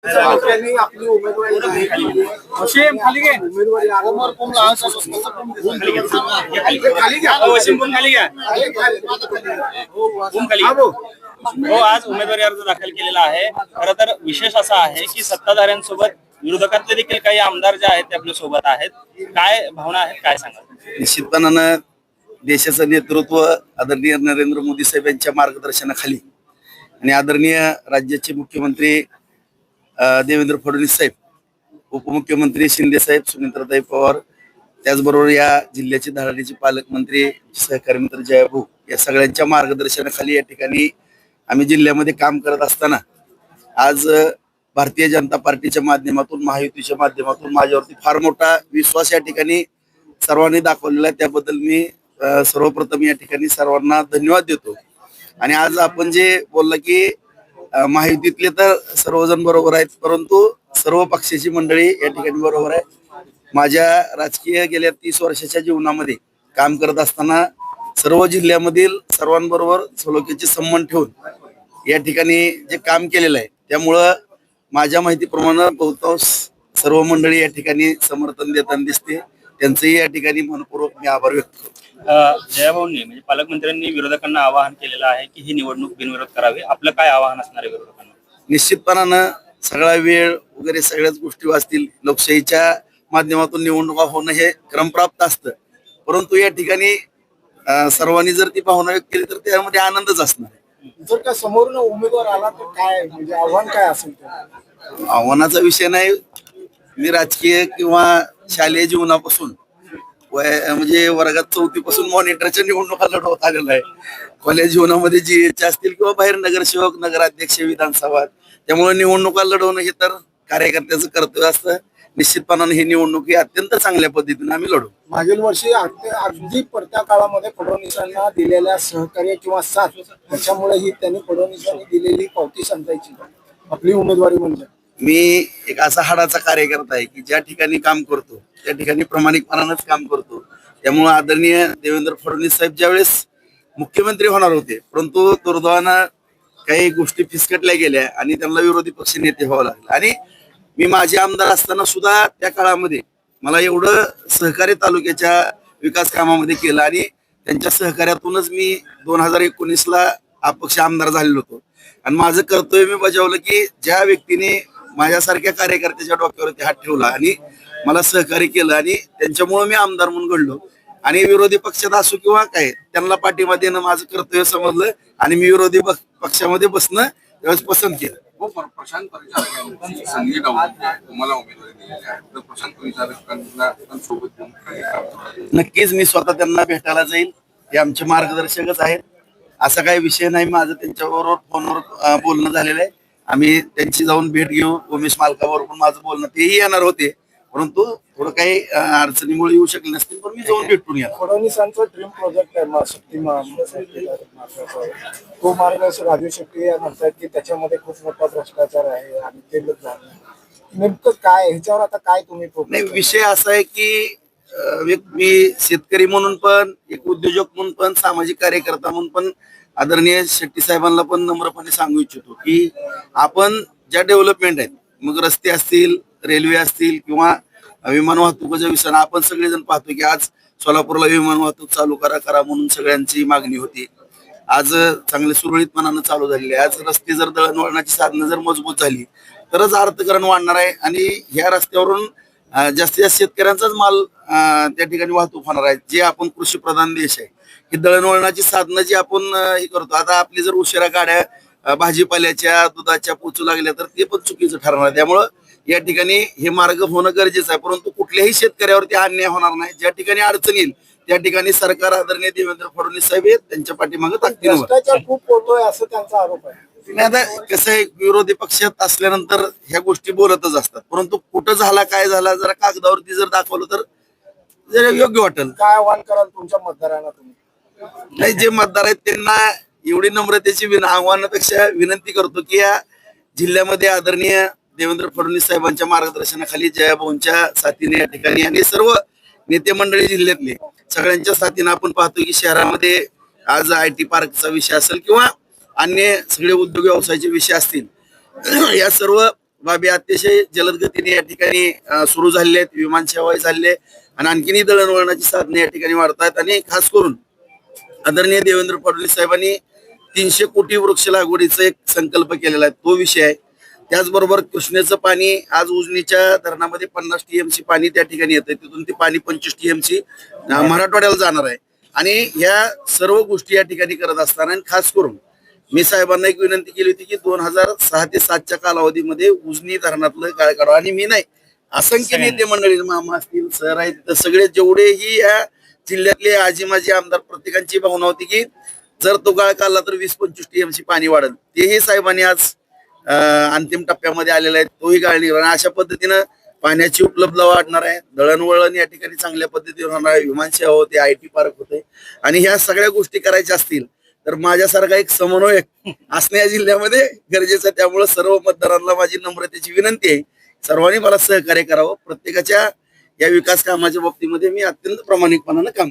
त्यांनी आपली उमेदवारी वशीम खाली घे. उमेदवारी खाली घ्या. वशीम कोण खाली घ्या. कोण खाली घ्या. हो, आज उमेदवारी अर्ज दाखल केलेला आहे. खरं तर विशेष असं आहे की सत्ताधाऱ्यांसोबत विरोधकातले देखील काही आमदार जे आहेत ते आपल्या सोबत आहेत. काय भावना आहेत, काय सांगा. निश्चितपणानं देशाचं नेतृत्व आदरणीय नरेंद्र मोदी साहेब यांच्या मार्गदर्शनाखाली आणि आदरणीय राज्याचे मुख्यमंत्री देवेंद्र फडणवीस साहेब, उपमुख्यमंत्री शिंदे साहेब, सुनीताताई पवार, त्याचबरोबर या जिल्ह्याचे धडाडीचे पालकमंत्री सहकारी मंत्री जयभाऊ या सगळ्यांच्या मार्गदर्शनाखाली या ठिकाणी आम्ही जिल्ह्यामध्ये काम करत असताना आज भारतीय जनता पार्टीच्या माध्यमातून, महायुतीच्या माध्यमातून माझ्यावरती फार मोठा विश्वास या ठिकाणी सर्वांनी दाखवलेला आहे. त्याबद्दल मी सर्वप्रथम या ठिकाणी सर्वांना धन्यवाद देतो. आणि आज आपण जे बोलला की महायुतीतले तर सर्वजण बरोबर आहेत, परंतु सर्व पक्षाची मंडळी या ठिकाणी बरोबर आहे. माझ्या राजकीय गेल्या 30 वर्षाच्या जीवनामध्ये काम करत असताना सर्व जिल्ह्यामधील सर्वांबरोबर सलोख्याचे संबंध ठेवून या ठिकाणी जे काम केलेलं आहे, त्यामुळं माझ्या माहितीप्रमाणे बहुतांश सर्व मंडळी या ठिकाणी समर्थन देताना दिसते. त्यांचंही या ठिकाणी मनपूर्वक मी आभार व्यक्त करतो. जयभाऊंनी म्हणजे पालकमंत्र्यांनी विरोधकांना आवाहन केलेलं आहे की ही निवडणूक बिनविरोध करावी. आपलं काय आवाहन असणार आहे विरोधकांना? निश्चितपणानं सगळा वेळ वगैरे सगळ्याच गोष्टी वाचतील. लोकशाहीच्या माध्यमातून निवडणुका होणं हे क्रमप्राप्त असतं, परंतु या ठिकाणी सर्वांनी जर ती भावना व्यक्त केली तर त्यामध्ये आनंदच असणार आहे. जर का समोरून उमेदवार आला तर काय म्हणजे आव्हान काय असेल? आव्हानाचा विषय नाही. मी राजकीय किंवा शालेय जीवनापासून म्हणजे वर्गात 4थी पासून मॉनिटरच्या निवडणुका लढवत आलेला आहे. कॉलेज जीवनामध्ये GH असतील किंवा बाहेर नगरसेवक, नगराध्यक्ष, विधानसभा, त्यामुळे निवडणुका लढवणं हे तर कार्यकर्त्याचं कर्तव्य असतं. निश्चितपणाने ही निवडणूक ही अत्यंत चांगल्या पद्धतीने आम्ही लढू. मागील वर्षी अगदी पडत्या काळामध्ये फडणवीसांना दिलेल्या सहकार्य किंवा साथ, त्याच्यामुळे ही त्यांनी फडणवीसांनी दिलेली पावती समजायची आपली उमेदवारी म्हणजे. मी एक असा हाडाचा कार्यकर्ता आहे की ज्या ठिकाणी काम करतो त्या ठिकाणी प्रामाणिकपणानंच काम करतो. त्यामुळे आदरणीय देवेंद्र फडणवीस साहेब ज्यावेळेस मुख्यमंत्री होणार होते, परंतु दुर्दैवानं काही गोष्टी फिसकटल्या गेल्या आणि त्यांना विरोधी पक्ष नेते व्हावं लागलं. आणि मी माझे आमदार असताना सुद्धा त्या काळामध्ये मला एवढं सहकार्य तालुक्याच्या विकास कामामध्ये केलं आणि त्यांच्या सहकार्यातूनच मी 2019ला अपक्ष आमदार झालेलो होतो. आणि माझं कर्तव्य मी बजावलं की ज्या व्यक्तीने माझ्यासारख्या कार्यकर्त्याच्या डोक्यावरती हात ठेवला आणि मला सहकार्य केलं आणि त्यांच्यामुळे मी आमदार म्हणून घडलो. आणि विरोधी पक्षात असो किंवा काय, त्यांना पाठिंबा देणं माझं कर्तव्य समजलं आणि मी विरोधी पक्षामध्ये बसणं त्यावेळेस पसंत केलं. प्रशांत परिचारकांची संधी तुम्हाला उमेदवारी दिलेली आहे, तर प्रशांत परिचारकांना सोबत नक्कीच मी स्वतः त्यांना भेटायला जाईल. हे आमचे मार्गदर्शकच आहेत. असा काही विषय नाही. माझं त्यांच्याबरोबर फोनवर बोलणं झालेलं आहे. आम्ही त्यांची जाऊन भेट घेऊ. उमेश मालकाबरोबर पण माझं बोलणं, तेही येणार होते, परंतु थोडं काही अडचणीमुळे येऊ शकले नसतील, पण मी जाऊन भेटून येणार. फडणवीसांचं ड्रीम प्रोजेक्ट आहे शक्तिमान, तो मार्ग राजू शेट्टी म्हणतात की त्याच्यामध्ये खूप मोठा भ्रष्टाचार आहे आणि ते नेमकं काय ह्याच्यावर आता काय तुम्ही? नाही, विषय असा आहे की मी शेतकरी म्हणून पण, एक उद्योजक म्हणून पण, सामाजिक कार्यकर्ता म्हणून पण आदरणीय शेट्टी साहेबांना पण नम्रपणे सांगू इच्छितो की आपण ज्या डेव्हलपमेंट आहेत, मग रस्ते असतील, रेल्वे असतील किंवा विमान वाहतुकीच्या विषयानं आपण सगळेजण पाहतो की आज सोलापूरला विमान वाहतूक चालू करा म्हणून सगळ्यांची मागणी होती. आज चांगले सुरळीतपणानं चालू झालेले आहे. आज रस्ते जर दळणवळणाची साधनं जर मजबूत झाली तरच अर्थकारण वाढणार आहे आणि ह्या रस्त्यावरून जास्तीत जास्त शेतकऱ्यांचाच माल त्या ठिकाणी वाहतूक होणार आहे. जे आपण कृषी प्रधान देश आहे, ही दळणवळणाची साधनं जी आपण हे करतो, आता आपली जर उशिरा गाड्या भाजीपाल्याच्या, दुधाच्या पोचू लागल्या तर ते पण चुकीचं ठरणार आहे. त्यामुळं या ठिकाणी हे मार्ग होणं गरजेचं आहे, परंतु कुठल्याही शेतकऱ्यावरती अन्याय होणार नाही. ज्या ठिकाणी अडचण येईल त्या ठिकाणी सरकार आदरणीय देवेंद्र फडणवीस साहेब त्यांच्या पाठीमागे ताकदीने भ्रष्टाचार खूप होतोय असं त्यांचा आरोप आहे. नाही, आता कसं आहे, विरोधी पक्षात असल्यानंतर ह्या गोष्टी बोलतच असतात, परंतु कुठं झाला, काय झाला, जरा कागदावरती जर दाखवलं तर जरा योग्य वाटेल. काय आव्हान कराल तुमच्या मतदारांना तुम्ही? नाही, जे मतदार आहेत त्यांना एवढी नम्रतेची आव्हानापेक्षा विनंती करतो की या जिल्ह्यामध्ये आदरणीय देवेंद्र फडणवीस साहेबांच्या मार्गदर्शनाखाली, जयाभाऊंच्या साथीने या ठिकाणी आणि सर्व नेते मंडळी जिल्ह्यातले सगळ्यांच्या साथीने आपण पाहतो की शहरामध्ये आज IT पार्कचा विषय असेल किंवा अन्य सगळे उद्योग व्यवसायाचे विषय असतील, या सर्व बाबी अतिशय जलद गतीने या ठिकाणी सुरू झालेल्या आहेत. विमान सेवाही झालेली आहे आणि आणखीनही दळणवळणाची साधने या ठिकाणी वाढतात. आणि खास करून आदरणीय देवेंद्र फडणवीस साहेबांनी 300 कोटी वृक्ष लागवडीचा एक संकल्प केलेला आहे, तो विषय आहे. त्याचबरोबर कृष्णेचं पाणी आज उजनीच्या धरणामध्ये 50 TMC पाणी त्या ठिकाणी येतं, तिथून ते पाणी 25 TMC मराठवाड्याला जाणार आहे. आणि ह्या सर्व गोष्टी या ठिकाणी करत असताना आणि खास करून मी साहेबांना एक विनंती केली होती की 2006 ते 2007च्या कालावधीमध्ये उजनी धरणातलं गाळ काढावं. आणि मी नाही, असंख्य नेते मंडळी, मामा असतील, सर आहेत, तर सगळे जेवढेही या जिल्ह्यातले आजी माजी आमदार, प्रत्येकांची भावना होती की जर तो गाळ काढला तर 20-25 TMC पाणी वाढेल. तेही साहेबांनी आज अंतिम टप्प्यामध्ये आलेला आहे, तोही गाळ निघाला. अशा पद्धतीनं पाण्याची उपलब्धता वाढणार आहे, दळणवळण या ठिकाणी चांगल्या पद्धतीने होणार आहे, विमानसेवा होते, IT पार्क होते. आणि ह्या सगळ्या गोष्टी करायच्या असतील तर माझ्यासारखा एक समन्वयक असणे या जिल्ह्यामध्ये गरजेचं आहे. त्यामुळे सर्व मतदारांना माझी नम्रतेची विनंती आहे, सर्वांनी मला सहकार्य करावं. प्रत्येकाच्या या विकास कामाच्या बाबतीमध्ये मी अत्यंत प्रामाणिकपणानं काम